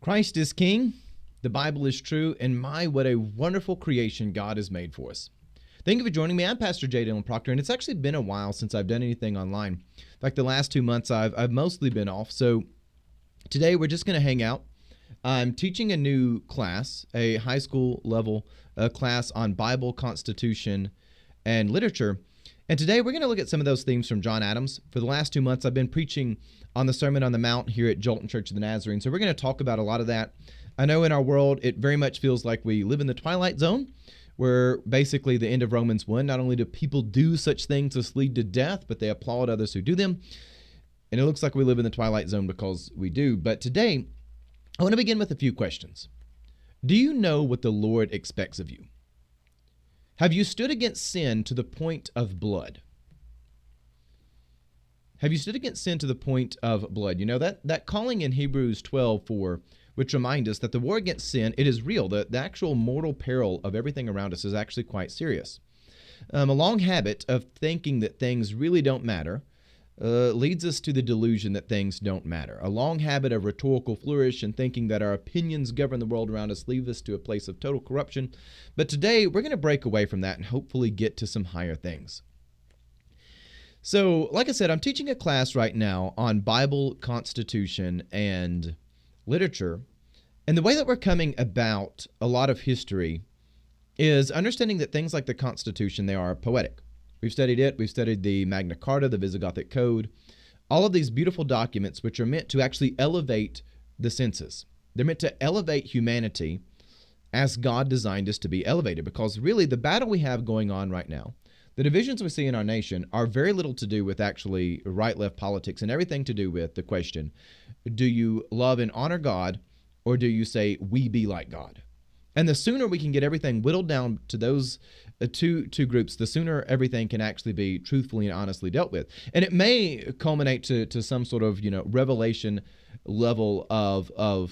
Christ is King, the Bible is true, and my, what a wonderful creation God has made for us. Thank you for joining me. I'm Pastor J. Dillon Proctor, and it's actually been a while since I've done anything online. In fact, the last 2 months I've mostly been off, so today we're just going to hang out. I'm teaching a new class, a high school level class on Bible, Constitution, and literature. And today we're going to look at some of those themes from John Adams. For the last 2 months, I've been preaching on the Sermon on the Mount here at Jolton Church of the Nazarene. So we're going to talk about a lot of that. I know in our world, it very much feels like we live in the twilight zone, where basically the end of Romans 1, not only do people do such things as lead to death, but they applaud others who do them. And it looks like we live in the twilight zone because we do. But today, I want to begin with a few questions. Do you know what the Lord expects of you? Have you stood against sin to the point of blood? Have you stood against sin to the point of blood? You know, that calling in Hebrews 12:4, which reminds us that the war against sin, it is real. The actual mortal peril of everything around us is actually quite serious. A long habit of thinking that things really don't matter leads us to the delusion that things don't matter. A long habit of rhetorical flourish and thinking that our opinions govern the world around us leave us to a place of total corruption. But today, we're going to break away from that and hopefully get to some higher things. So, like I said, I'm teaching a class right now on Bible, Constitution, and literature. And the way that we're coming about a lot of history is understanding that things like the Constitution, they are poetic. We've studied it. We've studied the Magna Carta, the Visigothic Code, all of these beautiful documents which are meant to actually elevate the senses. They're meant to elevate humanity as God designed us to be elevated, because really the battle we have going on right now, the divisions we see in our nation are very little to do with actually right-left politics and everything to do with the question, do you love and honor God, or do you say we be like God? And the sooner we can get everything whittled down to those two groups, the sooner everything can actually be truthfully and honestly dealt with. And it may culminate to some sort of, revelation level of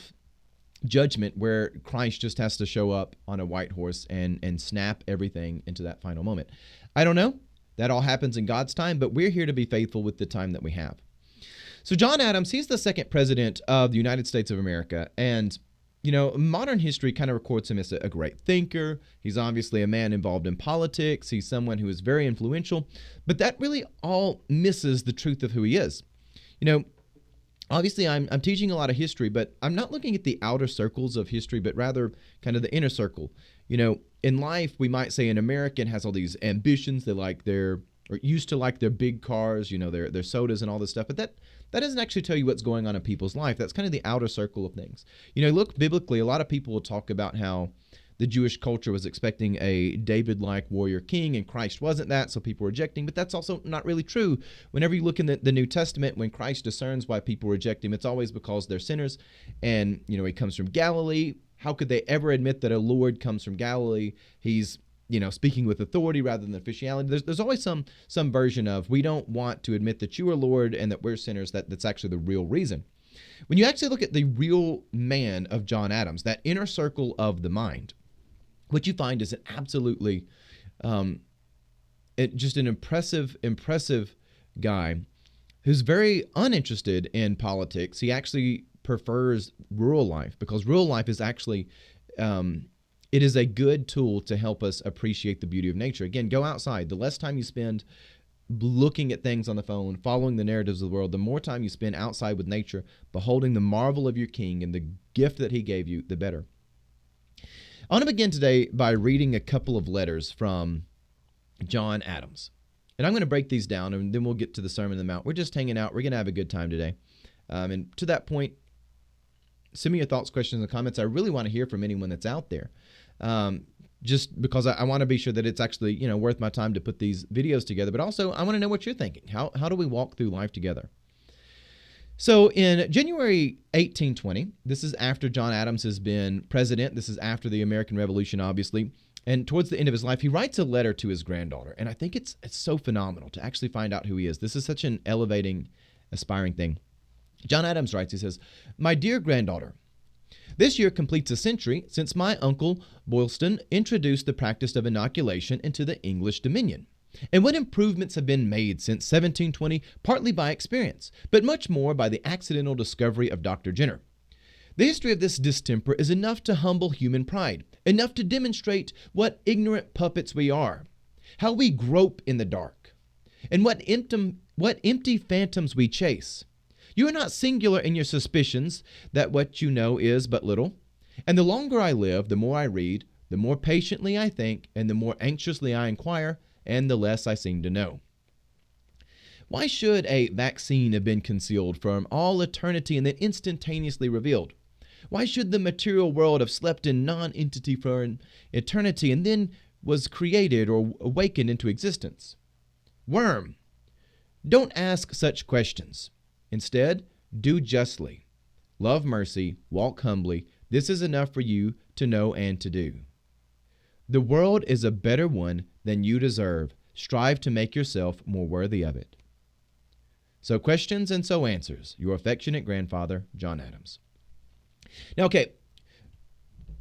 judgment where Christ just has to show up on a white horse and snap everything into that final moment. I don't know. That all happens in God's time, but we're here to be faithful with the time that we have. So John Adams, he's the second president of the United States of America, and modern history kind of records him as a great thinker. He's obviously a man involved in politics. He's someone who is very influential, but that really all misses the truth of who he is. Obviously I'm teaching a lot of history, but I'm not looking at the outer circles of history, but rather kind of the inner circle. In life, we might say an American has all these ambitions. They used to like their big cars, their sodas and all this stuff, but that doesn't actually tell you what's going on in people's life. That's kind of the outer circle of things. Look, biblically, a lot of people will talk about how the Jewish culture was expecting a David-like warrior king, and Christ wasn't that, so people were rejecting. But that's also not really true. Whenever you look in the New Testament, when Christ discerns why people reject him, it's always because they're sinners. And, he comes from Galilee. How could they ever admit that a Lord comes from Galilee? He's speaking with authority rather than officiality. There's always some version of, we don't want to admit that you are Lord and that we're sinners. That's actually the real reason. When you actually look at the real man of John Adams, that inner circle of the mind, what you find is an absolutely, just an impressive guy who's very uninterested in politics. He actually prefers rural life, because rural life is actually, it is a good tool to help us appreciate the beauty of nature. Again, go outside. The less time you spend looking at things on the phone, following the narratives of the world, the more time you spend outside with nature, beholding the marvel of your King and the gift that he gave you, the better. I want to begin today by reading a couple of letters from John Adams. And I'm going to break these down, and then we'll get to the Sermon on the Mount. We're just hanging out. We're going to have a good time today. And to that point, send me your thoughts, questions, and comments. I really want to hear from anyone that's out there. Just because I want to be sure that it's actually, worth my time to put these videos together. But also, I want to know what you're thinking. How do we walk through life together? So in January 1820, this is after John Adams has been president. This is after the American Revolution, obviously. And towards the end of his life, he writes a letter to his granddaughter. And I think it's so phenomenal to actually find out who he is. This is such an elevating, aspiring thing. John Adams writes, he says, "My dear granddaughter, this year completes a century since my uncle Boylston introduced the practice of inoculation into the English Dominion. And what improvements have been made since 1720, partly by experience, but much more by the accidental discovery of Dr. Jenner. The history of this distemper is enough to humble human pride, enough to demonstrate what ignorant puppets we are, how we grope in the dark, and what empty phantoms we chase. You are not singular in your suspicions that what you know is but little. And the longer I live, the more I read, the more patiently I think, and the more anxiously I inquire, and the less I seem to know. Why should a vaccine have been concealed from all eternity and then instantaneously revealed? Why should the material world have slept in non-entity for an eternity and then was created or awakened into existence? Worm, don't ask such questions. Instead, do justly. Love mercy, walk humbly. This is enough for you to know and to do. The world is a better one than you deserve. Strive to make yourself more worthy of it. So questions and so answers. Your affectionate grandfather, John Adams. Now, okay,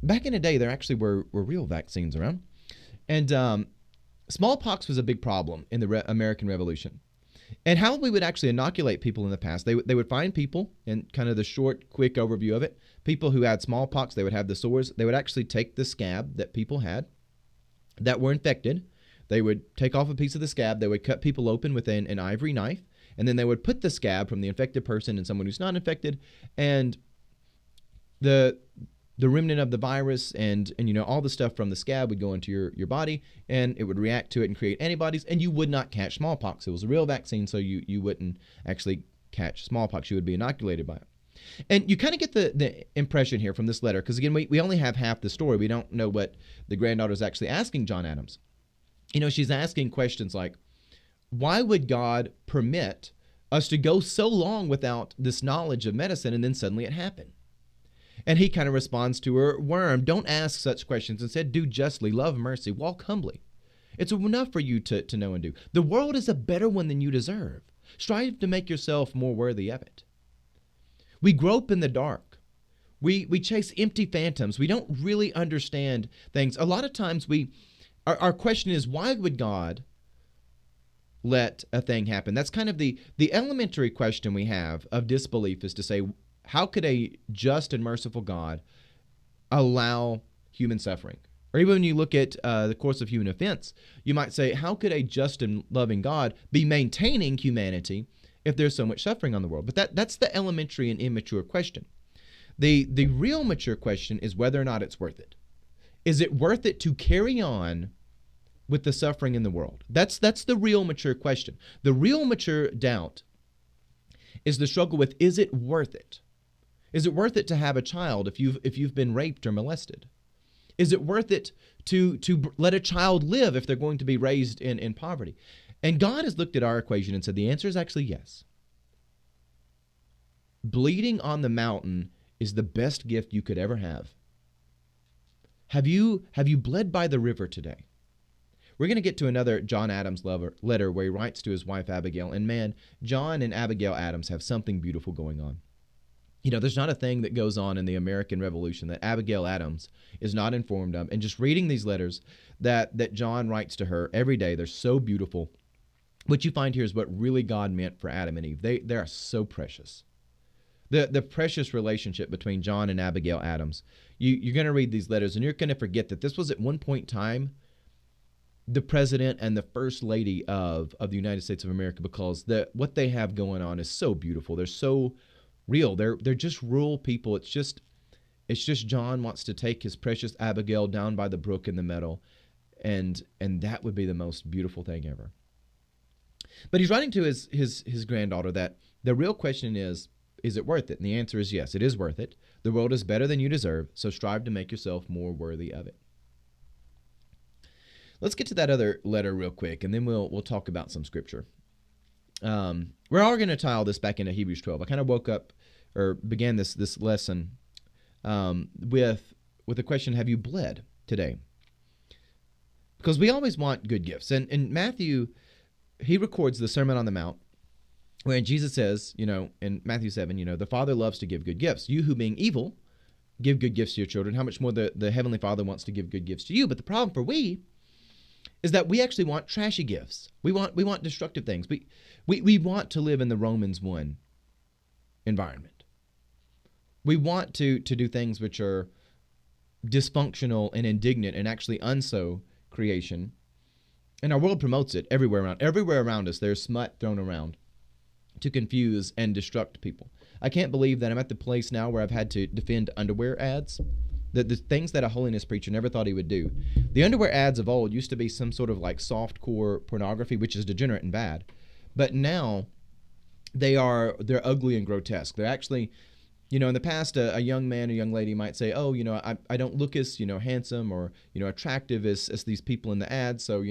back in the day, there actually were real vaccines around. And smallpox was a big problem in the American Revolution. And how we would actually inoculate people in the past, they would find people, and kind of the short, quick overview of it, people who had smallpox, they would have the sores. They would actually take the scab that people had that were infected. They would take off a piece of the scab. They would cut people open with an ivory knife. And then they would put the scab from the infected person in someone who's not infected, and the remnant of the virus and all the stuff from the scab would go into your body, and it would react to it and create antibodies, and you would not catch smallpox. It was a real vaccine, so you wouldn't actually catch smallpox. You would be inoculated by it. And you kind of get the impression here from this letter, because again, we only have half the story. We don't know what the granddaughter is actually asking John Adams. She's asking questions like, why would God permit us to go so long without this knowledge of medicine and then suddenly it happened? And he kind of responds to her, Worm, don't ask such questions. Instead, do justly, love mercy, walk humbly. It's enough for you to know and do. The world is a better one than you deserve. Strive to make yourself more worthy of it. We grope in the dark. We chase empty phantoms. We don't really understand things. A lot of times our question is, why would God let a thing happen? That's kind of the elementary question we have of disbelief, is to say, how could a just and merciful God allow human suffering? Or even when you look at the course of human events, you might say, how could a just and loving God be maintaining humanity if there's so much suffering on the world? But that's the elementary and immature question. The real mature question is whether or not it's worth it. Is it worth it to carry on with the suffering in the world? That's the real mature question. The real mature doubt is the struggle with, is it worth it? Is it worth it to have a child if you've been raped or molested? Is it worth it to let a child live if they're going to be raised in poverty? And God has looked at our equation and said the answer is actually yes. Bleeding on the mountain is the best gift you could ever have. Have you bled by the river today? We're going to get to another John Adams letter where he writes to his wife Abigail. And man, John and Abigail Adams have something beautiful going on. There's not a thing that goes on in the American Revolution that Abigail Adams is not informed of. And just reading these letters that John writes to her every day, they're so beautiful. What you find here is what really God meant for Adam and Eve. They are so precious. The precious relationship between John and Abigail Adams. You're going to read these letters and you're going to forget that this was at one point in time the president and the first lady of the United States of America, because what they have going on is so beautiful. They're so real. They're just rural people. It's just John wants to take his precious Abigail down by the brook in the meadow, and that would be the most beautiful thing ever. But he's writing to his granddaughter that the real question is it worth it? And the answer is yes, it is worth it. The world is better than you deserve, so strive to make yourself more worthy of it. Let's get to that other letter real quick, and then we'll talk about some scripture. We're all going to tie all this back into Hebrews 12. I kind of began this lesson with the question, have you bled today? Because we always want good gifts. And Matthew, he records the Sermon on the Mount, where Jesus says, in Matthew 7, the Father loves to give good gifts. You who being evil give good gifts to your children, how much more the Heavenly Father wants to give good gifts to you. But the problem for we is that we actually want trashy gifts. We want destructive things. We want to live in the Romans 1 environment. We want to do things which are dysfunctional and indignant and actually unso creation. And our world promotes it everywhere around. Everywhere around us, there's smut thrown around to confuse and destruct people. I can't believe that I'm at the place now where I've had to defend underwear ads. The things that a holiness preacher never thought he would do. The underwear ads of old used to be some sort of like soft-core pornography, which is degenerate and bad. But now they're ugly and grotesque. They're actually, in the past, a young man or young lady might say, oh, I don't look as, handsome or, attractive as these people in the ads. So,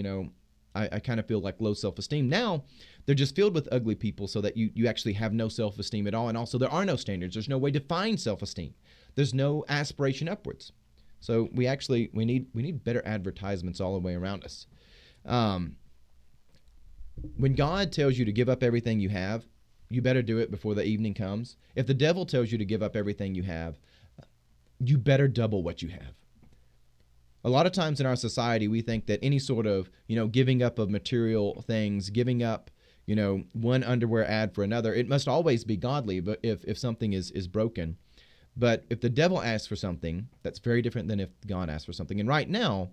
I kind of feel like low self-esteem. Now, they're just filled with ugly people so that you actually have no self-esteem at all. And also, there are no standards. There's no way to find self-esteem. There's no aspiration upwards. So we need better advertisements all the way around us. When God tells you to give up everything you have, you better do it before the evening comes. If the devil tells you to give up everything you have, you better double what you have. A lot of times in our society, we think that any sort of, giving up of material things, giving up, one underwear ad for another, it must always be godly, but if something is broken. But if the devil asks for something, that's very different than if God asks for something. And right now,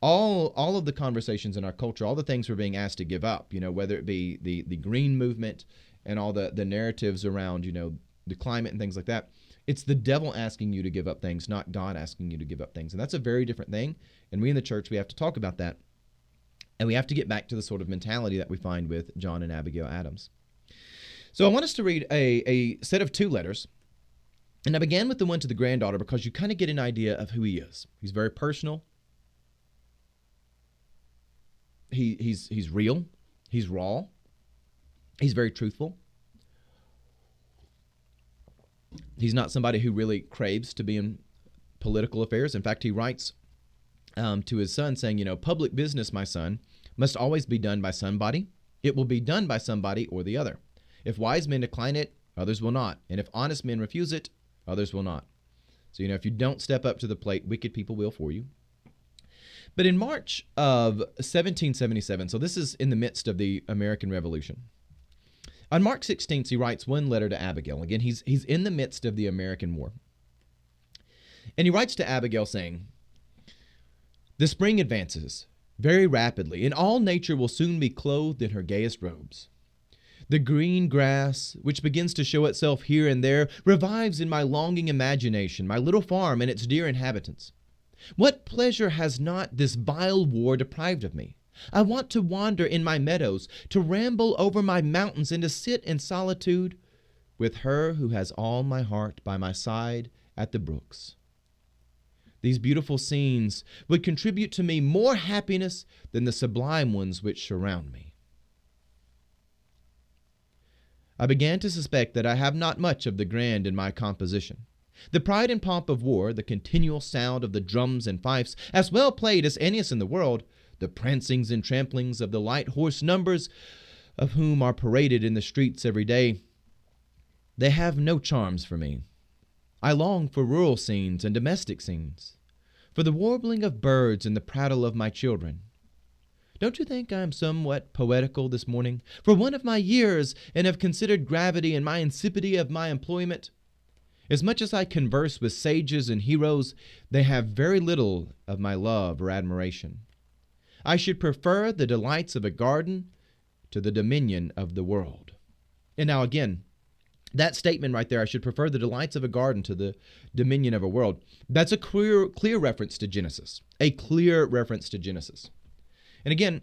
all of the conversations in our culture, all the things we're being asked to give up, whether it be the green movement and all the narratives around, the climate and things like that, it's the devil asking you to give up things, not God asking you to give up things. And that's a very different thing. And we in the church, we have to talk about that. And we have to get back to the sort of mentality that we find with John and Abigail Adams. So I want us to read a set of 2 letters. And I began with the one to the granddaughter because you kind of get an idea of who he is. He's very personal. He's real. He's raw. He's very truthful. He's not somebody who really craves to be in political affairs. In fact, he writes to his son saying, public business, my son, must always be done by somebody. It will be done by somebody or the other. If wise men decline it, others will not. And if honest men refuse it, others will not. So, if you don't step up to the plate, wicked people will for you. But in March of 1777, so this is in the midst of the American Revolution. On March 16th, he writes one letter to Abigail. Again, he's in the midst of the American War. And he writes to Abigail saying, "The spring advances very rapidly, and all nature will soon be clothed in her gayest robes. The green grass, which begins to show itself here and there, revives in my longing imagination my little farm and its dear inhabitants. What pleasure has not this vile war deprived of me? I want to wander in my meadows, to ramble over my mountains, and to sit in solitude with her who has all my heart by my side at the brooks. These beautiful scenes would contribute to me more happiness than the sublime ones which surround me. I began to suspect that I have not much of the grand in my composition. The pride and pomp of war, the continual sound of the drums and fifes, as well played as any in the world, the prancings and tramplings of the light horse numbers of whom are paraded in the streets every day, they have no charms for me. I long for rural scenes and domestic scenes, for the warbling of birds and the prattle of my children. Don't you think I am somewhat poetical this morning, for one of my years, and have considered gravity and my insipidity of my employment? As much as I converse with sages and heroes, they have very little of my love or admiration. I should prefer the delights of a garden to the dominion of the world." And now again, that statement right there, I should prefer the delights of a garden to the dominion of a world. That's a clear reference to Genesis. A clear reference to Genesis. And again,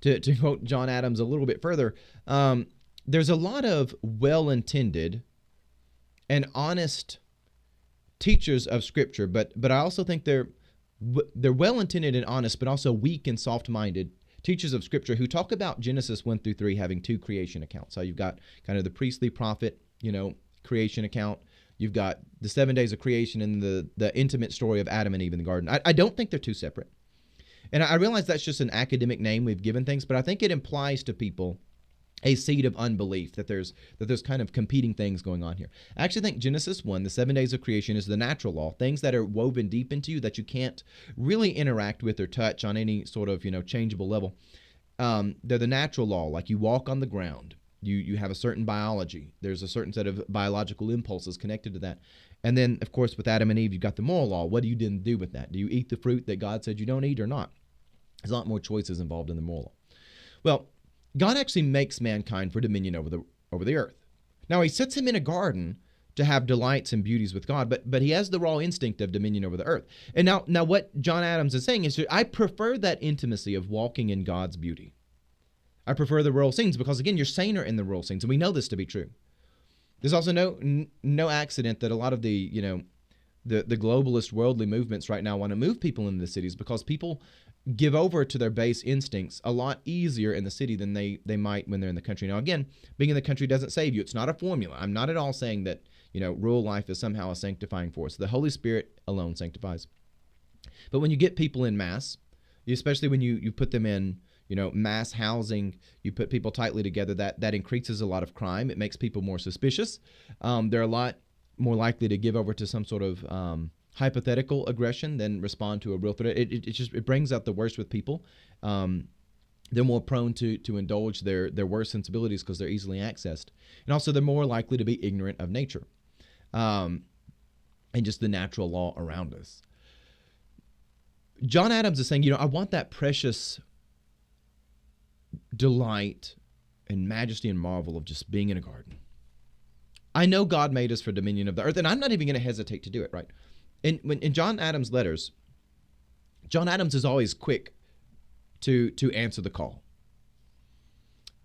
to quote John Adams a little bit further, there's a lot of well-intended and honest teachers of Scripture, but I also think they're well-intended and honest, but also weak and soft-minded teachers of Scripture who talk about Genesis 1 through 3 having 2 creation accounts. So you've got kind of the priestly prophet, creation account. You've got the 7 days of creation and the intimate story of Adam and Eve in the garden. I don't think they're 2 separate. And I realize that's just an academic name we've given things, but I think it implies to people a seed of unbelief that there's kind of competing things going on here. I actually think Genesis 1, the 7 days of creation, is the natural law, things that are woven deep into you that you can't really interact with or touch on any sort of, changeable level. They're the natural law, like you walk on the ground, You have a certain biology. There's a certain set of biological impulses connected to that. And then, of course, with Adam and Eve, you've got the moral law. What do you then do with that? Do you eat the fruit that God said you don't eat or not? There's a lot more choices involved in the moral law. Well, God actually makes mankind for dominion over the earth. Now, he sets him in a garden to have delights and beauties with God, but he has the raw instinct of dominion over the earth. And now what John Adams is saying is, I prefer that intimacy of walking in God's beauty. I prefer the rural scenes because, again, you're saner in the rural scenes, and we know this to be true. There's also no accident that a lot of the globalist worldly movements right now want to move people into the cities, because people give over to their base instincts a lot easier in the city than they might when they're in the country. Now, again, being in the country doesn't save you. It's not a formula. I'm not at all saying that, rural life is somehow a sanctifying force. The Holy Spirit alone sanctifies. But when you get people in mass, especially when you put them in, mass housing, you put people tightly together, that increases a lot of crime. It makes people more suspicious. They're a lot more likely to give over to some sort of hypothetical aggression than respond to a real threat. It brings out the worst with people. They're more prone to indulge their worst sensibilities because they're easily accessed. And also they're more likely to be ignorant of nature and just the natural law around us. John Adams is saying, I want that precious delight and majesty and marvel of just being in a garden. I know God made us for dominion of the earth, and I'm not even going to hesitate to do it, right? In John Adams' letters, John Adams is always quick to answer the call.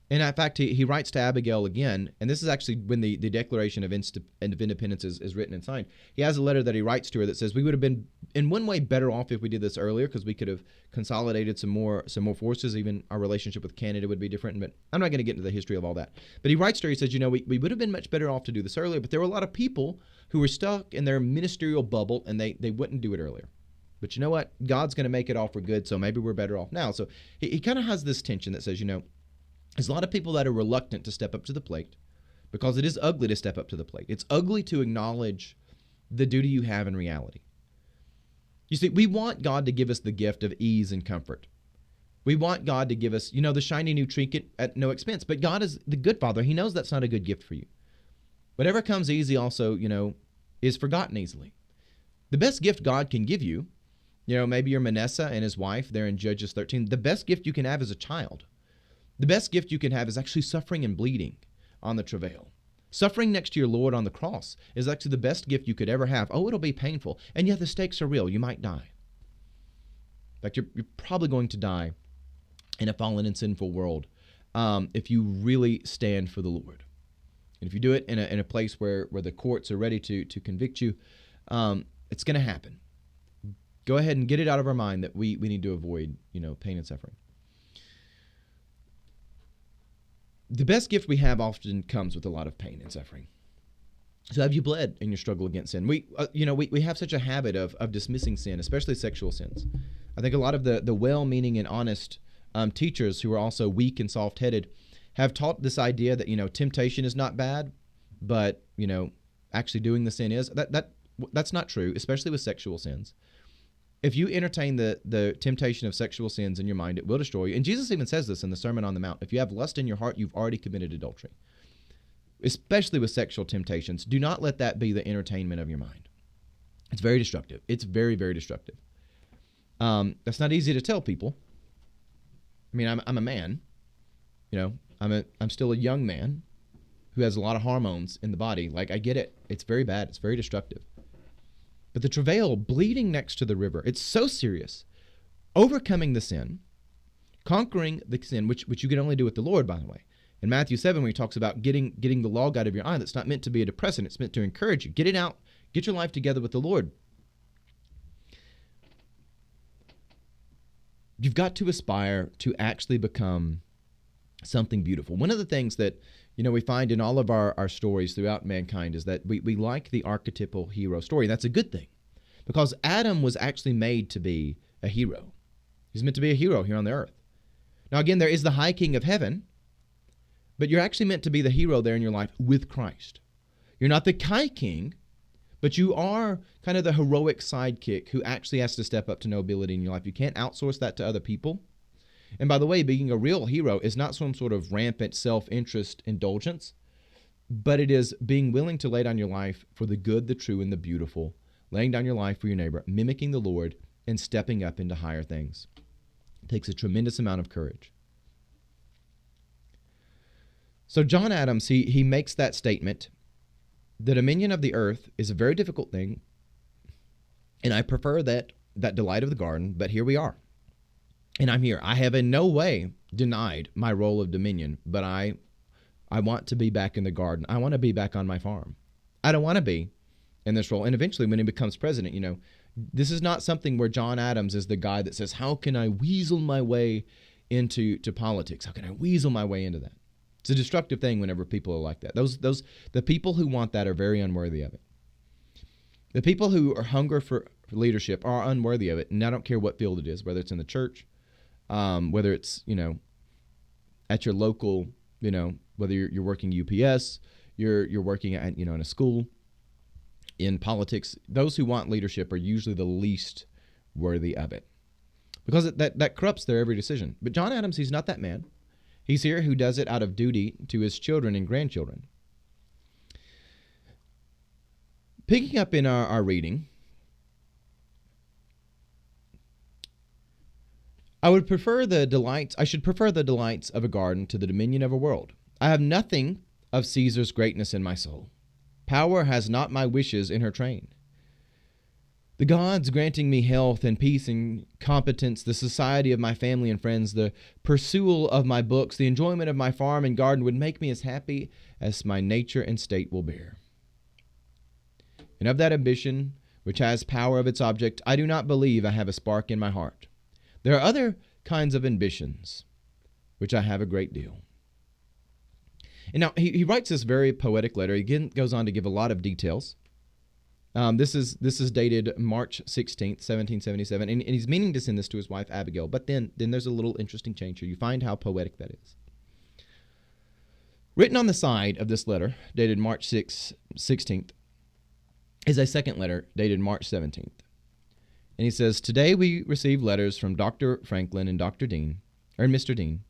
And in fact, he writes to Abigail again, and this is actually when the Declaration of Independence is written and signed. He has a letter that he writes to her that says, we would have been in one way better off if we did this earlier, because we could have consolidated some more forces. Even our relationship with Canada would be different, but I'm not going to get into the history of all that. But he writes to her, he says, we would have been much better off to do this earlier, but there were a lot of people who were stuck in their ministerial bubble, and they wouldn't do it earlier. But you know what? God's going to make it all for good, so maybe we're better off now. So he kind of has this tension that says, there's a lot of people that are reluctant to step up to the plate because it is ugly to step up to the plate. It's ugly to acknowledge the duty you have in reality. You see, we want God to give us the gift of ease and comfort. We want God to give us, the shiny new trinket at no expense. But God is the good Father. He knows that's not a good gift for you. Whatever comes easy also, is forgotten easily. The best gift God can give you, maybe you're Manasseh and his wife there in Judges 13. The best gift you can have is a child. The best gift you can have is actually suffering and bleeding on the travail. Suffering next to your Lord on the cross is actually the best gift you could ever have. Oh, it'll be painful. And yet the stakes are real. You might die. In fact, you're probably going to die in a fallen and sinful world if you really stand for the Lord. And if you do it in a place where the courts are ready to convict you, it's going to happen. Go ahead and get it out of our mind that we need to avoid, pain and suffering. The best gift we have often comes with a lot of pain and suffering. So have you bled in your struggle against sin? We have such a habit of dismissing sin, especially sexual sins. I think a lot of the well-meaning and honest teachers who are also weak and soft-headed have taught this idea that, temptation is not bad, but, actually doing the sin is. That's not true, especially with sexual sins. If you entertain the temptation of sexual sins in your mind, it will destroy you. And Jesus even says this in the Sermon on the Mount. If you have lust in your heart, you've already committed adultery. Especially with sexual temptations. Do not let that be the entertainment of your mind. It's very destructive. It's very, very destructive. That's not easy to tell people. I mean, I'm a man. I'm still a young man who has a lot of hormones in the body. Like, I get it. It's very bad. It's very destructive. But the travail, bleeding next to the river, it's so serious. Overcoming the sin, conquering the sin, which you can only do with the Lord, by the way. In Matthew 7, where he talks about getting the log out of your eye, that's not meant to be a depressant. It's meant to encourage you. Get it out. Get your life together with the Lord. You've got to aspire to actually become something beautiful. One of the things that we find in all of our stories throughout mankind is that we like the archetypal hero story. That's a good thing, because Adam was actually made to be a hero. He's meant to be a hero here on the earth. Now, again, there is the high king of heaven, but you're actually meant to be the hero there in your life with Christ. You're not the high king, but you are kind of the heroic sidekick who actually has to step up to nobility in your life. You can't outsource that to other people. And by the way, being a real hero is not some sort of rampant self-interest indulgence, but it is being willing to lay down your life for the good, the true, and the beautiful, laying down your life for your neighbor, mimicking the Lord, and stepping up into higher things. It takes a tremendous amount of courage. So John Adams, he makes that statement. The dominion of the earth is a very difficult thing, and I prefer that delight of the garden, but here we are. And I'm here. I have in no way denied my role of dominion, but I want to be back in the garden. I want to be back on my farm. I don't want to be in this role. And eventually when he becomes president, this is not something where John Adams is the guy that says, how can I weasel my way into politics? How can I weasel my way into that? It's a destructive thing whenever people are like that. The people who want that are very unworthy of it. The people who are hunger for leadership are unworthy of it. And I don't care what field it is, whether it's in the church, whether it's, at your local, whether you're working UPS, you're working at, in a school, in politics, those who want leadership are usually the least worthy of it because that corrupts their every decision. But John Adams, he's not that man. He's here who does it out of duty to his children and grandchildren. Picking up in our reading, I should prefer the delights of a garden to the dominion of a world. I have nothing of Caesar's greatness in my soul. Power has not my wishes in her train. The gods granting me health and peace and competence, the society of my family and friends, the pursual of my books, the enjoyment of my farm and garden would make me as happy as my nature and state will bear. And of that ambition, which has power of its object, I do not believe I have a spark in my heart. There are other kinds of ambitions, which I have a great deal. And now he writes this very poetic letter. He again goes on to give a lot of details. This is dated March 16th, 1777, and he's meaning to send this to his wife Abigail. But then there's a little interesting change here. You find how poetic that is. Written on the side of this letter, dated March 16th, is a second letter dated March 17th. And he says, "Today we received letters from Dr. Franklin and Mr. Dean.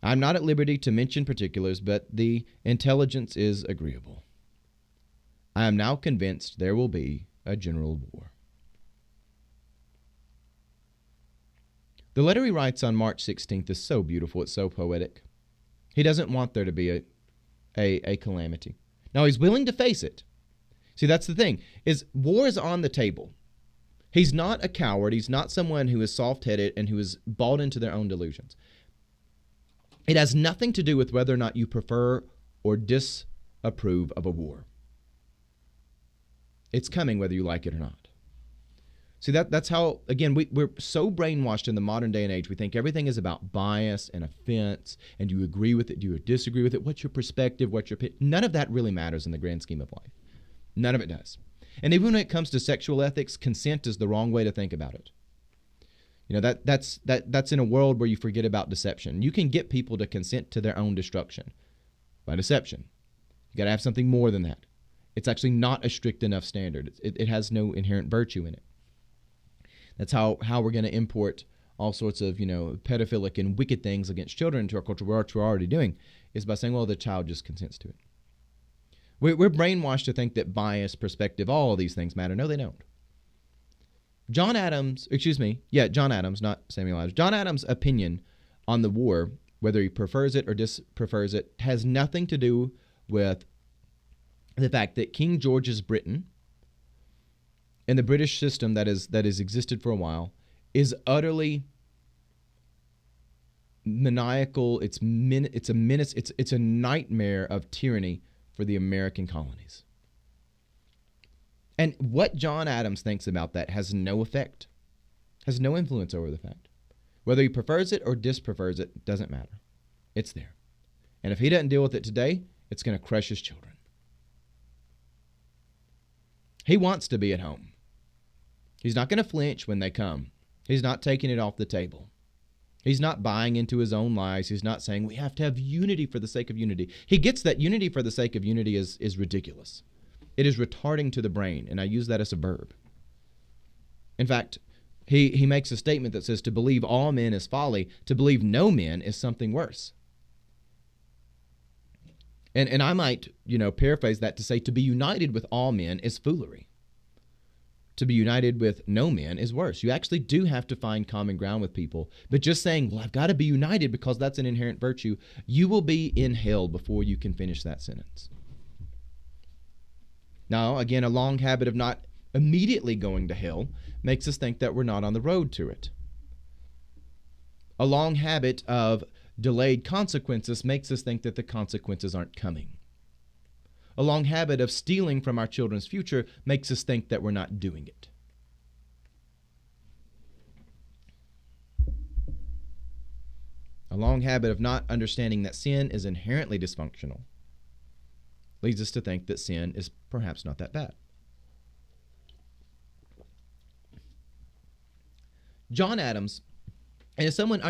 I'm not at liberty to mention particulars, but the intelligence is agreeable. I am now convinced there will be a general war." The letter he writes on March 16th is so beautiful. It's so poetic. He doesn't want there to be a calamity. Now, he's willing to face it. See, that's the thing, is war is on the table. He's not a coward. He's not someone who is soft-headed and who is bought into their own delusions. It has nothing to do with whether or not you prefer or disapprove of a war. It's coming whether you like it or not. See, that's how, again, we're so brainwashed in the modern day and age. We think everything is about bias and offense, and do you agree with it? Do you disagree with it? What's your perspective? None of that really matters in the grand scheme of life. None of it does. And even when it comes to sexual ethics, consent is the wrong way to think about it. That's in a world where you forget about deception. You can get people to consent to their own destruction by deception. You got to have something more than that. It's actually not a strict enough standard. It has no inherent virtue in it. That's how we're going to import all sorts of, pedophilic and wicked things against children into our culture, which we're already doing, is by saying, well, the child just consents to it. We're brainwashed to think that bias, perspective, all of these things matter. No, they don't. John Adams, not Samuel Adams. John Adams' opinion on the war, whether he prefers it or disprefers it, has nothing to do with the fact that King George's Britain and the British system that has existed for a while is utterly maniacal. It's a menace. It's a nightmare of tyranny for the American colonies. And what John Adams thinks about that has no effect, has no influence over the fact. Whether he prefers it or disprefers it doesn't matter. It's there. And if he doesn't deal with it today, it's going to crush his children. He wants to be at home. He's not going to flinch when they come. He's not taking it off the table. He's not buying into his own lies. He's not saying we have to have unity for the sake of unity. He gets that unity for the sake of unity is ridiculous. It is retarding to the brain, and I use that as a verb. In fact, He makes a statement that says to believe all men is folly, to believe no men is something worse. And I might, paraphrase that to say to be united with all men is foolery. To be united with no men is worse. You actually do have to find common ground with people. But just saying, well, I've got to be united because that's an inherent virtue, you will be in hell before you can finish that sentence. Now, again, a long habit of not immediately going to hell makes us think that we're not on the road to it. A long habit of delayed consequences makes us think that the consequences aren't coming. A long habit of stealing from our children's future makes us think that we're not doing it. A long habit of not understanding that sin is inherently dysfunctional leads us to think that sin is perhaps not that bad. John Adams, and as someone,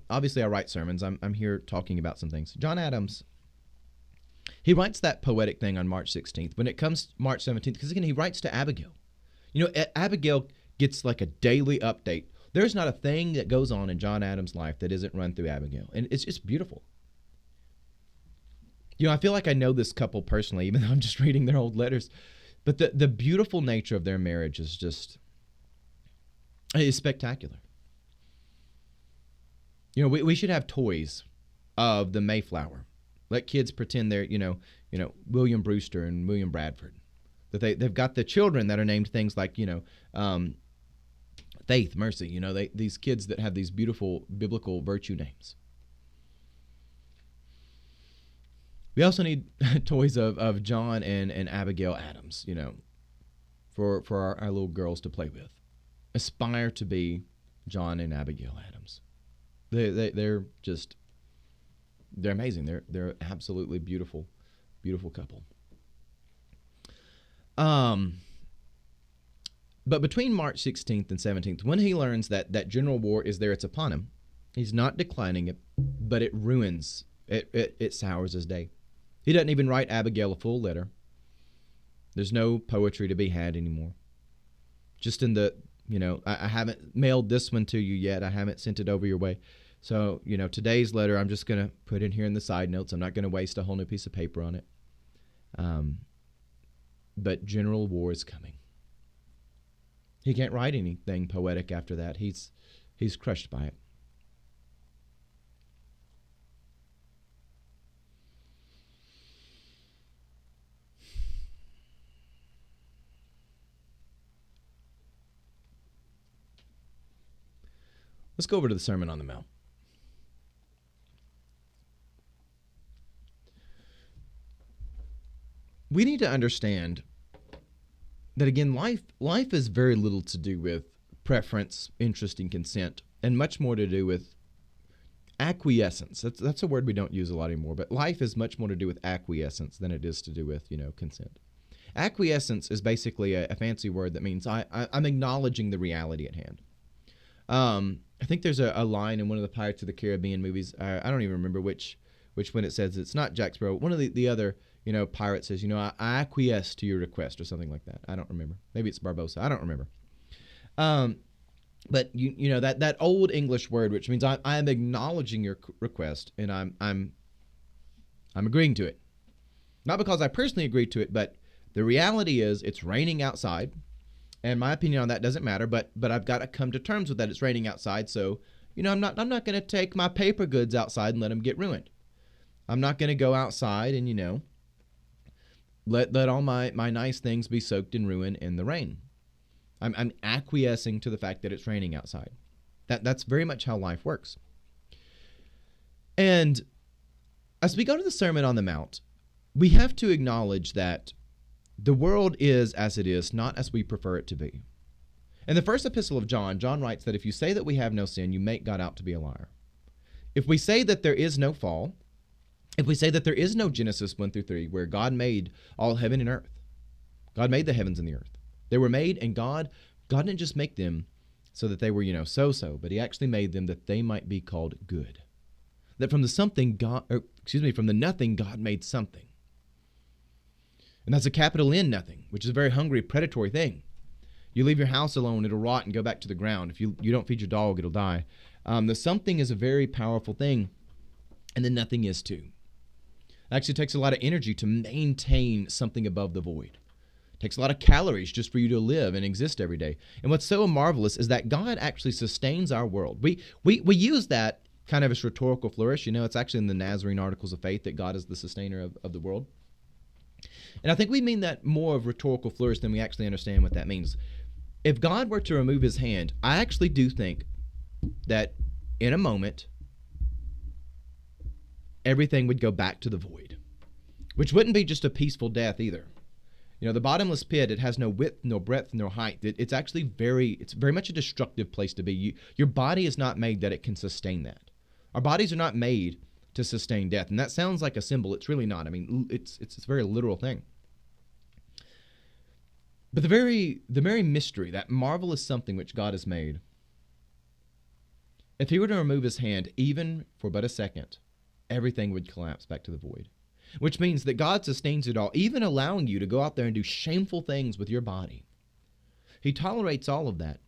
obviously I write sermons. I'm here talking about some things. John Adams, he writes that poetic thing on March 16th. When it comes March 17th, because again, he writes to Abigail. Abigail gets like a daily update. There's not a thing that goes on in John Adams' life that isn't run through Abigail. And it's just beautiful. I feel like I know this couple personally, even though I'm just reading their old letters. But the beautiful nature of their marriage is spectacular. We should have toys of the Mayflower. Let kids pretend they're, William Brewster and William Bradford. That they've got the children that are named things like, Faith, Mercy. These kids that have these beautiful biblical virtue names. We also need toys of John and Abigail Adams, for our little girls to play with. Aspire to be John and Abigail Adams. They're amazing. They're absolutely beautiful, beautiful couple. But between March 16th and 17th, when he learns that general war is there, it's upon him, he's not declining it, but it ruins, it sours his day. He doesn't even write Abigail a full letter. There's no poetry to be had anymore. Just in the, I haven't mailed this one to you yet. I haven't sent it over your way. So, today's letter, I'm just going to put in here in the side notes. I'm not going to waste a whole new piece of paper on it. But general war is coming. He can't write anything poetic after that. He's crushed by it. Let's go over to the Sermon on the Mount. We need to understand that, again, life is very little to do with preference, interest, and consent, and much more to do with acquiescence. That's a word we don't use a lot anymore, but life is much more to do with acquiescence than it is to do with, consent. Acquiescence is basically a fancy word that means I'm acknowledging the reality at hand. I think there's a line in one of the Pirates of the Caribbean movies. I don't even remember which one it says. It's not Jack Sparrow. One of the other, pirates says, I acquiesce to your request or something like that. I don't remember. Maybe it's Barbossa. I don't remember. But that old English word, which means I am acknowledging your request and I'm agreeing to it. Not because I personally agreed to it, but the reality is it's raining outside. And my opinion on that doesn't matter, but I've got to come to terms with that. It's raining outside, so I'm not going to take my paper goods outside and let them get ruined. I'm not going to go outside and let all my nice things be soaked and ruined in the rain. I'm acquiescing to the fact that it's raining outside. That's very much how life works. And as we go to the Sermon on the Mount, we have to acknowledge that the world is as it is, not as we prefer it to be. In the first epistle of John, John writes that if you say that we have no sin, you make God out to be a liar. If we say that there is no fall, if we say that there is no Genesis 1-3, where God made all heaven and earth, God made the heavens and the earth. They were made, and God didn't just make them so that they were, so-so, but he actually made them that they might be called good. That from the nothing, God made something. And that's a capital N nothing, which is a very hungry, predatory thing. You leave your house alone, it'll rot and go back to the ground. If you don't feed your dog, it'll die. The something is a very powerful thing, and then nothing is too. It actually takes a lot of energy to maintain something above the void. It takes a lot of calories just for you to live and exist every day. And what's so marvelous is that God actually sustains our world. We use that kind of as rhetorical flourish. It's actually in the Nazarene Articles of Faith that God is the sustainer of the world. And I think we mean that more of rhetorical flourish than we actually understand what that means. If God were to remove his hand, I actually do think that in a moment, everything would go back to the void, which wouldn't be just a peaceful death either. The bottomless pit, it has no width, no breadth, no height. It's actually very much a destructive place to be. Your body is not made that it can sustain that. Our bodies are not made to sustain death. And that sounds like a symbol. It's really not. I mean, it's a very literal thing. But the very mystery, that marvelous something which God has made, if he were to remove his hand, even for but a second, everything would collapse back to the void. Which means that God sustains it all, even allowing you to go out there and do shameful things with your body. He tolerates all of that,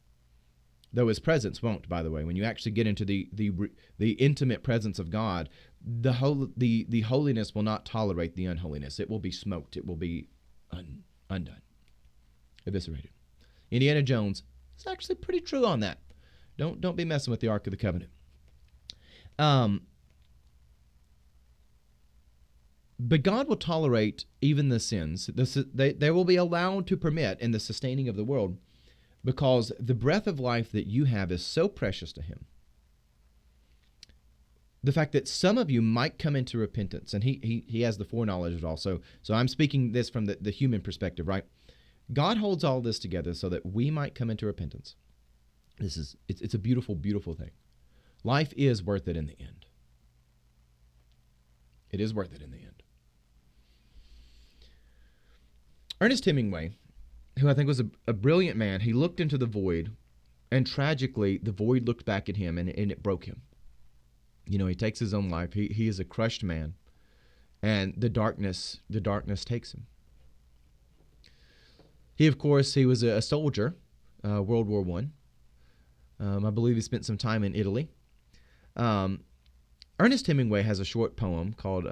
though his presence won't, by the way. When you actually get into the intimate presence of God, the holiness will not tolerate the unholiness. It will be smoked. It will be undone, eviscerated. Indiana Jones is actually pretty true on that. Don't be messing with the Ark of the Covenant. But God will tolerate even the sins. They will be allowed to permit in the sustaining of the world, because the breath of life that you have is so precious to him. The fact that some of you might come into repentance, and he has the foreknowledge of it all. So I'm speaking this from the human perspective, right? God holds all this together so that we might come into repentance. It's a beautiful, beautiful thing. Life is worth it in the end. It is worth it in the end. Ernest Hemingway, who I think was a brilliant man, he looked into the void, and tragically, the void looked back at him, and it broke him. He takes his own life. He is a crushed man, and the darkness takes him. He, of course, he was a soldier, World War I. I believe he spent some time in Italy. Ernest Hemingway has a short poem called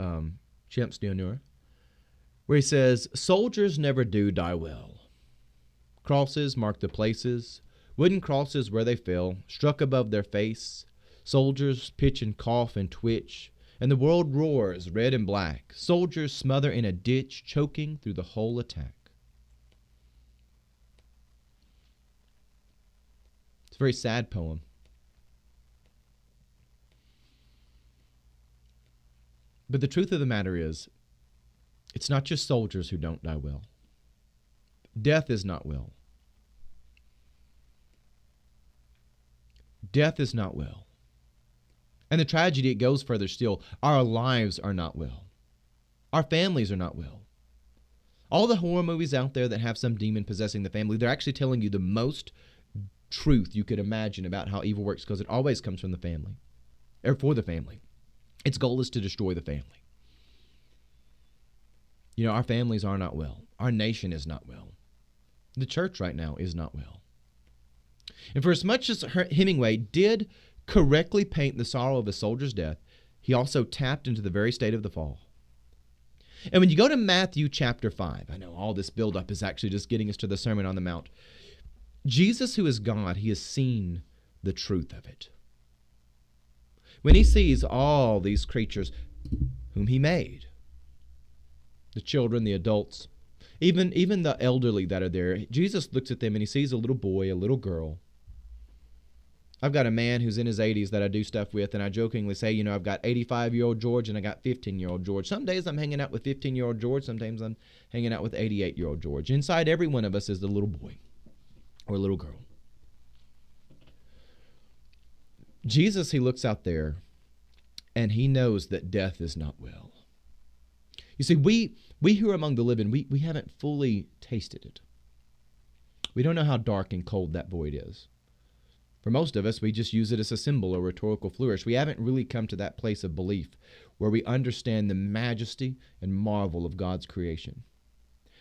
Champs d'Honneur, where he says, "Soldiers never do die well. Crosses mark the places, wooden crosses where they fell, struck above their face. Soldiers pitch and cough and twitch, and the world roars red and black. Soldiers smother in a ditch, choking through the whole attack." It's a very sad poem. But the truth of the matter is, it's not just soldiers who don't die well. Death is not well. Death is not well. And the tragedy, it goes further still. Our lives are not well. Our families are not well. All the horror movies out there that have some demon possessing the family, they're actually telling you the most truth you could imagine about how evil works, because it always comes from the family, or for the family. Its goal is to destroy the family. Our families are not well. Our nation is not well. The church right now is not well. And for as much as Hemingway did correctly paint the sorrow of a soldier's death, he also tapped into the very state of the fall. And when you go to Matthew chapter 5, I know all this buildup is actually just getting us to the Sermon on the Mount. Jesus, who is God, he has seen the truth of it. When he sees all these creatures whom he made, the children, the adults, even the elderly that are there, Jesus looks at them and he sees a little boy, a little girl. I've got a man who's in his 80s that I do stuff with, and I jokingly say, I've got 85-year-old George and I got 15-year-old George. Some days I'm hanging out with 15-year-old George. Sometimes I'm hanging out with 88-year-old George. Inside every one of us is the little boy or little girl. Jesus, he looks out there and he knows that death is not well. You see, we who are among the living, we haven't fully tasted it. We don't know how dark and cold that void is. For most of us, we just use it as a symbol or rhetorical flourish. We haven't really come to that place of belief where we understand the majesty and marvel of God's creation.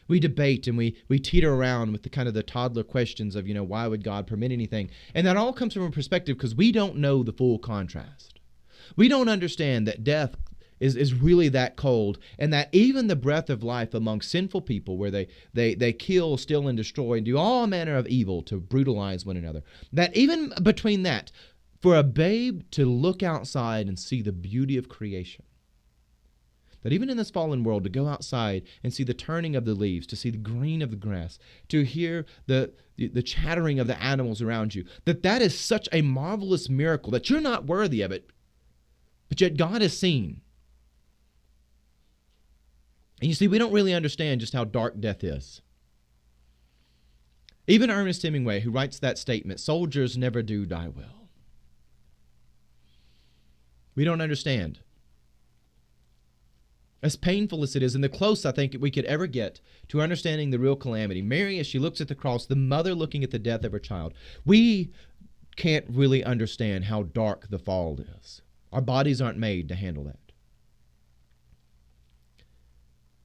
We debate and we teeter around with the kind of the toddler questions of, why would God permit anything? And that all comes from a perspective because we don't know the full contrast. We don't understand that death is really that cold, and that even the breath of life among sinful people, where they kill, steal, and destroy, and do all manner of evil to brutalize one another, that even between that, for a babe to look outside and see the beauty of creation, that even in this fallen world, to go outside and see the turning of the leaves, to see the green of the grass, to hear the chattering of the animals around you, that is such a marvelous miracle that you're not worthy of it, but yet God has seen. And you see, we don't really understand just how dark death is. Even Ernest Hemingway, who writes that statement, soldiers never do die well. We don't understand. As painful as it is, and the close I think we could ever get to understanding the real calamity, Mary, as she looks at the cross, the mother looking at the death of her child, we can't really understand how dark the fall is. Our bodies aren't made to handle that.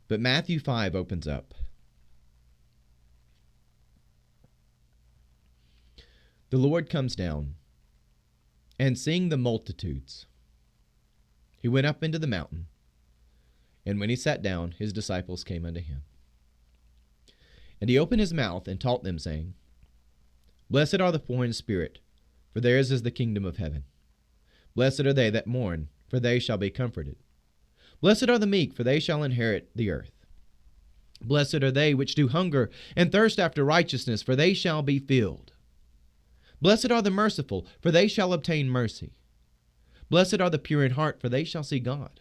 But Matthew 5 opens up. The Lord comes down, and seeing the multitudes, he went up into the mountain, and when he sat down, his disciples came unto him. And he opened his mouth and taught them, saying, Blessed are the poor in spirit, for theirs is the kingdom of heaven. Blessed are they that mourn, for they shall be comforted. Blessed are the meek, for they shall inherit the earth. Blessed are they which do hunger and thirst after righteousness, for they shall be filled. Blessed are the merciful, for they shall obtain mercy. Blessed are the pure in heart, for they shall see God.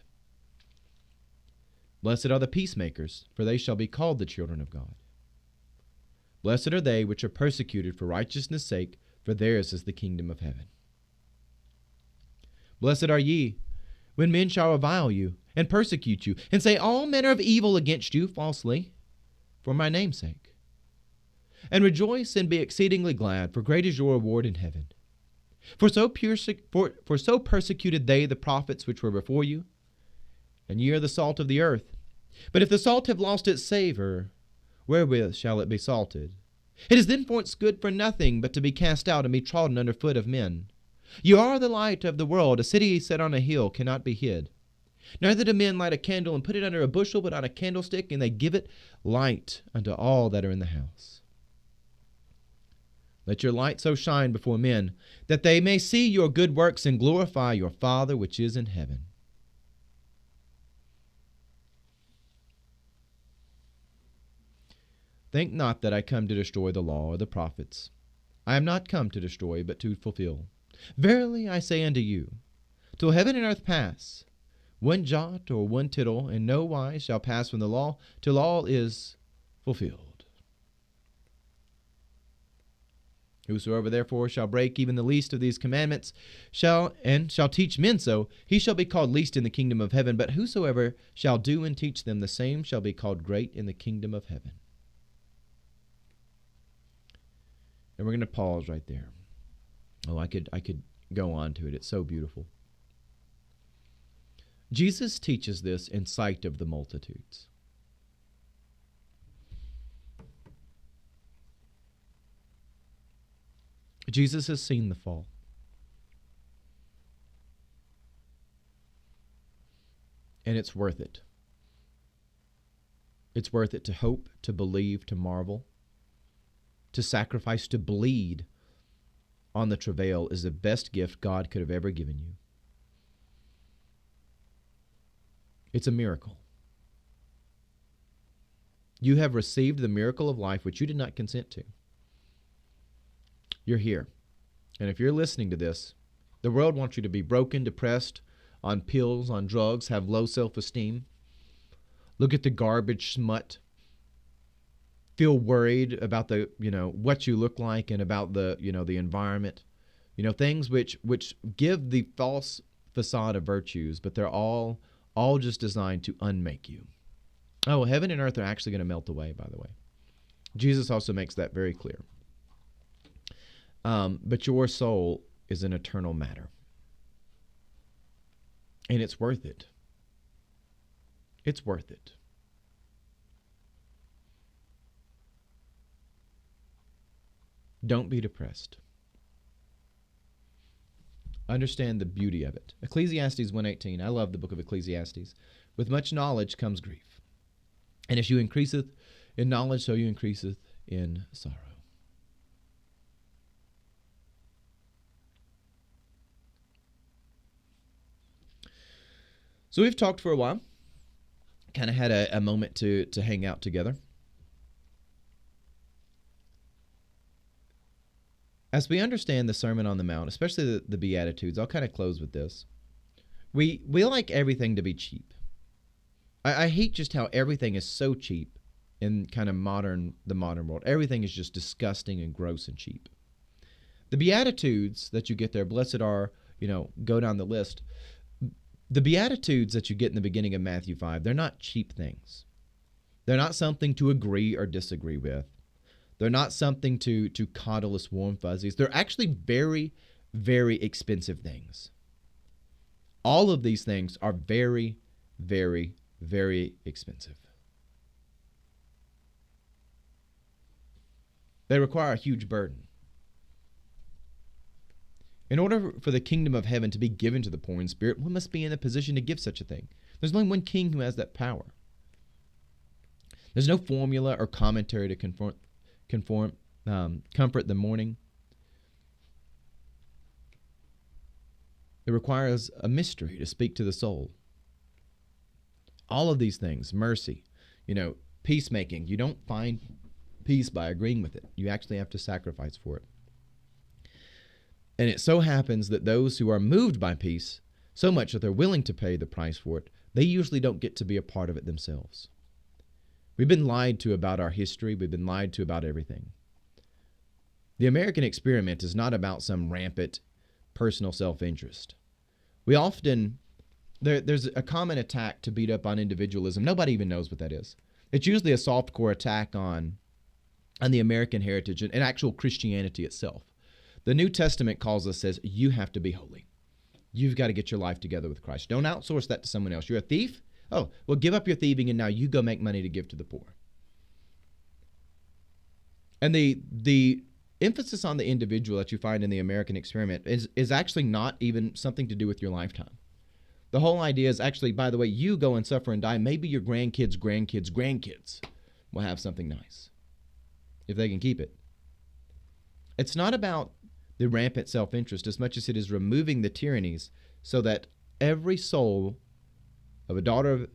Blessed are the peacemakers, for they shall be called the children of God. Blessed are they which are persecuted for righteousness' sake, for theirs is the kingdom of heaven. Blessed are ye, when men shall revile you, and persecute you, and say all manner of evil against you falsely, for my name's sake. And rejoice and be exceedingly glad, for great is your reward in heaven. For so persecuted they the prophets which were before you. And ye are the salt of the earth. But if the salt have lost its savor, wherewith shall it be salted? It is then good for nothing but to be cast out and be trodden under foot of men. You are the light of the world. A city set on a hill cannot be hid. Neither do men light a candle and put it under a bushel, but on a candlestick, and they give it light unto all that are in the house. Let your light so shine before men, that they may see your good works and glorify your Father which is in heaven. Think not that I come to destroy the law or the prophets. I am not come to destroy, but to fulfill. Verily I say unto you, till heaven and earth pass, one jot or one tittle in no wise shall pass from the law till all is fulfilled. Whosoever therefore shall break even the least of these commandments shall teach men so, he shall be called least in the kingdom of heaven. But whosoever shall do and teach them, the same shall be called great in the kingdom of heaven. And we're going to pause right there. Oh, I could go on to it. It's so beautiful. Jesus teaches this in sight of the multitudes. Jesus has seen the fall. And it's worth it. It's worth it to hope, to believe, to marvel, to sacrifice, to bleed on the travail is the best gift God could have ever given you. It's a miracle. You have received the miracle of life which you did not consent to. You're here. And if you're listening to this, the world wants you to be broken, depressed, on pills, on drugs, have low self-esteem, look at the garbage smut, feel worried about the, what you look like and about the, the environment, things which give the false facade of virtues, but they're all just designed to unmake you. Oh, heaven and earth are actually going to melt away, by the way. Jesus also makes that very clear. But your soul is an eternal matter. And it's worth it. It's worth it. Don't be depressed. Understand the beauty of it. Ecclesiastes 1:18. I love the book of Ecclesiastes. With much knowledge comes grief. And as you increaseth in knowledge, so you increaseth in sorrow. So we've talked for a while. Kind of had a moment to hang out together. As we understand the Sermon on the Mount, especially the Beatitudes, I'll kind of close with this. We like everything to be cheap. I hate just how everything is so cheap in kind of the modern world. Everything is just disgusting and gross and cheap. The Beatitudes that you get there, blessed are, go down the list. The Beatitudes that you get in the beginning of Matthew 5, they're not cheap things. They're not something to agree or disagree with. They're not something to coddle us warm fuzzies. They're actually very, very expensive things. All of these things are very, very, very expensive. They require a huge burden. In order for the kingdom of heaven to be given to the poor in spirit, one must be in a position to give such a thing. There's only one king who has that power. There's no formula or commentary to comfort the mourning. It requires a mystery to speak to the soul. All of these things, mercy, peacemaking, you don't find peace by agreeing with it. You actually have to sacrifice for it. And it so happens that those who are moved by peace, so much that they're willing to pay the price for it, they usually don't get to be a part of it themselves. We've been lied to about our history. We've been lied to about everything. The American experiment is not about some rampant personal self-interest. There's a common attack to beat up on individualism. Nobody even knows what that is. It's usually a soft-core attack on the American heritage and actual Christianity itself. The New Testament says, you have to be holy. You've got to get your life together with Christ. Don't outsource that to someone else. You're a thief? Oh, well, give up your thieving and now you go make money to give to the poor. And the emphasis on the individual that you find in the American experiment is actually not even something to do with your lifetime. The whole idea is actually, by the way, you go and suffer and die. Maybe your grandkids' will have something nice if they can keep it. It's not about the rampant self-interest as much as it is removing the tyrannies so that every soul of a daughter of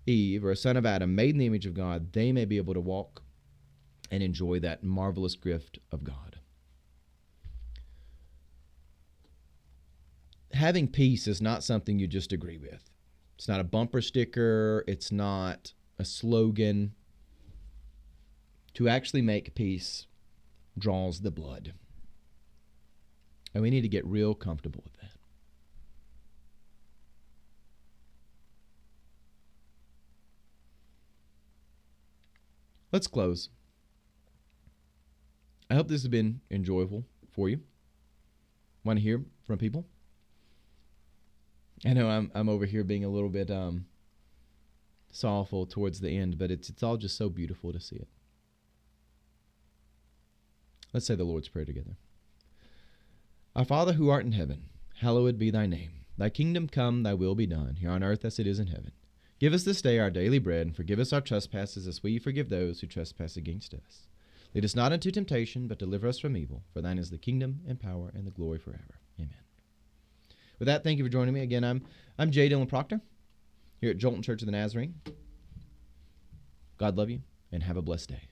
Eve or a son of Adam made in the image of God, they may be able to walk and enjoy that marvelous gift of God. Having peace is not something you just agree with. It's not a bumper sticker. It's not a slogan. To actually make peace draws the blood. And we need to get real comfortable with that. Let's close. I hope this has been enjoyable for you. Want to hear from people? I know I'm over here being a little bit sorrowful towards the end, but it's all just so beautiful to see it. Let's say the Lord's Prayer together. Our Father who art in heaven, hallowed be thy name. Thy kingdom come, thy will be done, here on earth as it is in heaven. Give us this day our daily bread, and forgive us our trespasses as we forgive those who trespass against us. Lead us not into temptation, but deliver us from evil. For thine is the kingdom and power and the glory forever. Amen. With that, thank you for joining me. Again, I'm J. Dylan Proctor here at Jolton Church of the Nazarene. God love you, and have a blessed day.